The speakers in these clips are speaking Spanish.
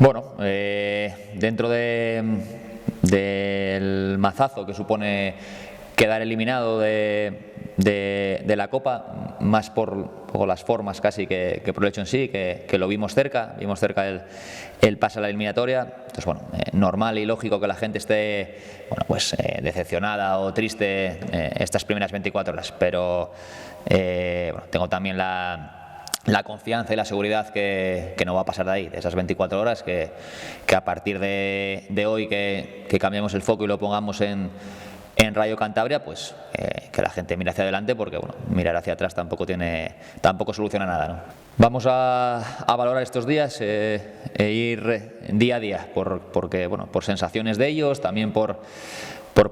Bueno, dentro del mazazo que supone quedar eliminado de la Copa, más por las formas casi que por el hecho en sí, que lo vimos cerca el pase a la eliminatoria. Entonces, bueno, normal y lógico que la gente esté, bueno, pues decepcionada o triste estas primeras 24 horas, pero bueno, tengo también la confianza y la seguridad que no va a pasar de ahí, de esas 24 horas, que a partir de hoy que cambiemos el foco y lo pongamos en Rayo Cantabria, pues que la gente mire hacia adelante, porque bueno, mirar hacia atrás tampoco soluciona nada, ¿no? Vamos a valorar estos días e ir día a día, porque bueno, por sensaciones de ellos, también por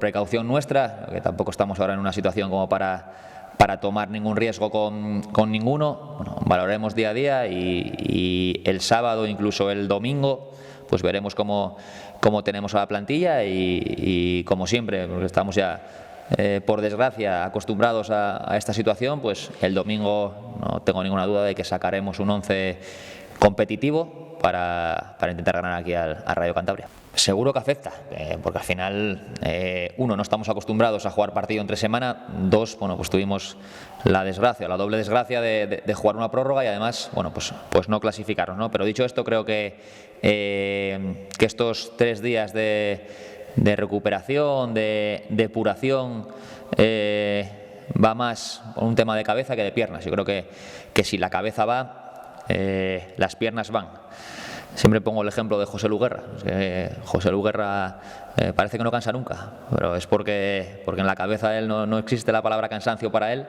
precaución nuestra, que tampoco estamos ahora en una situación como para tomar ningún riesgo con ninguno. Bueno, valoraremos día a día y el sábado, incluso el domingo, pues veremos cómo tenemos a la plantilla y como siempre, porque estamos ya, por desgracia, acostumbrados a esta situación, pues el domingo no tengo ninguna duda de que sacaremos un 11 competitivo para intentar ganar aquí a Rayo Cantabria. Seguro que afecta, porque al final, uno, no estamos acostumbrados a jugar partido entre semana, dos, bueno, pues tuvimos la doble desgracia de jugar una prórroga y además, bueno, pues no clasificarnos, ¿no? Pero dicho esto, creo que estos 3 días de recuperación, de depuración, va más por un tema de cabeza que de piernas. Yo creo que si la cabeza va, las piernas van. Siempre pongo el ejemplo de José Luguerra. José Luguerra parece que no cansa nunca, pero es porque en la cabeza de él no existe la palabra cansancio para él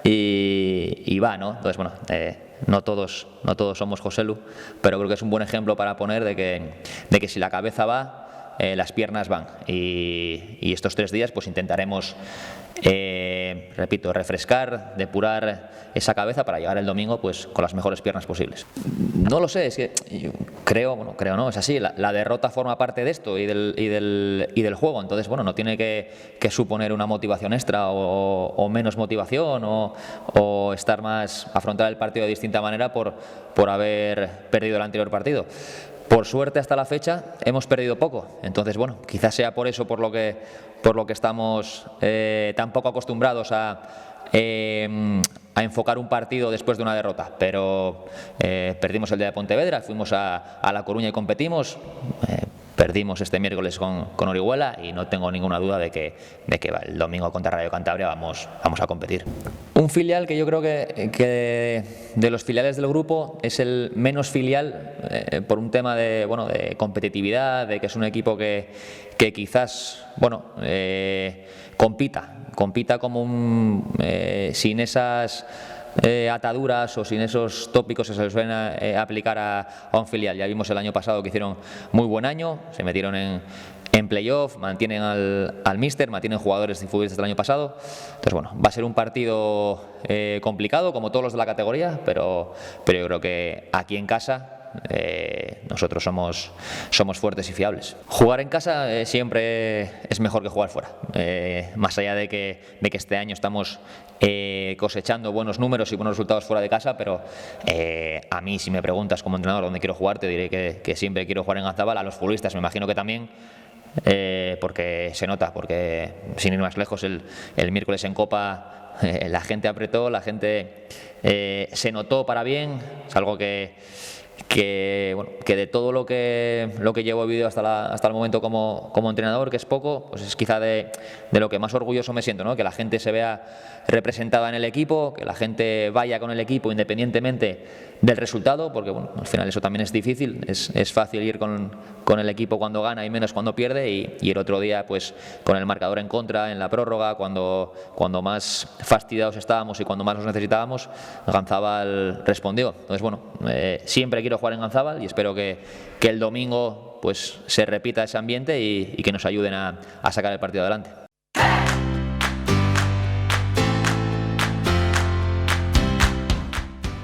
y va, ¿no? Entonces, bueno, no todos somos José Lu, pero creo que es un buen ejemplo para poner de que si la cabeza va, las piernas van. Y estos 3 días pues intentaremos, repito, refrescar, depurar esa cabeza para llegar el domingo pues con las mejores piernas posibles. No lo sé, es que yo creo no, es así, la derrota forma parte de esto y del juego, entonces bueno, no tiene que suponer una motivación extra o menos motivación o estar más, afrontar el partido de distinta manera por haber perdido el anterior partido. Por suerte, hasta la fecha hemos perdido poco, entonces bueno, quizás sea por eso por lo que estamos tan poco acostumbrados a enfocar un partido después de una derrota, pero perdimos el día de Pontevedra, fuimos a La Coruña y competimos, perdimos este miércoles con Orihuela y no tengo ninguna duda de que el domingo contra Rayo Cantabria vamos a competir. Un filial que yo creo que de los filiales del grupo es el menos filial por un tema de competitividad, de que es un equipo que quizás compita como sin esas ataduras o sin esos tópicos que se les suelen aplicar a un filial. Ya vimos el año pasado que hicieron muy buen año, se metieron en playoff, mantienen al míster, mantienen jugadores y futbolistas del año pasado. Entonces bueno, va a ser un partido complicado como todos los de la categoría, pero yo creo que aquí en casa nosotros somos fuertes y fiables. Jugar en casa siempre es mejor que jugar fuera, más allá de que este año estamos cosechando buenos números y buenos resultados fuera de casa, pero a mí, si me preguntas como entrenador dónde quiero jugar, te diré que siempre quiero jugar en Ganzábal. A los futbolistas me imagino que también, porque se nota, porque sin ir más lejos, el miércoles en Copa la gente apretó, la gente se notó para bien. Es algo que de todo lo que llevo vivido hasta el momento como entrenador, que es poco, pues es quizá de lo que más orgulloso me siento, ¿no? Que la gente se vea representada en el equipo, que la gente vaya con el equipo independientemente del resultado, porque bueno, al final eso también es difícil, es fácil ir con el equipo cuando gana y menos cuando pierde, y el otro día pues con el marcador en contra en la prórroga, cuando más fastidiados estábamos y cuando más nos necesitábamos, Ganzábal respondió. Entonces bueno, siempre quiero jugar en Ganzábal y espero que el domingo pues se repita ese ambiente y que nos ayuden a sacar el partido adelante.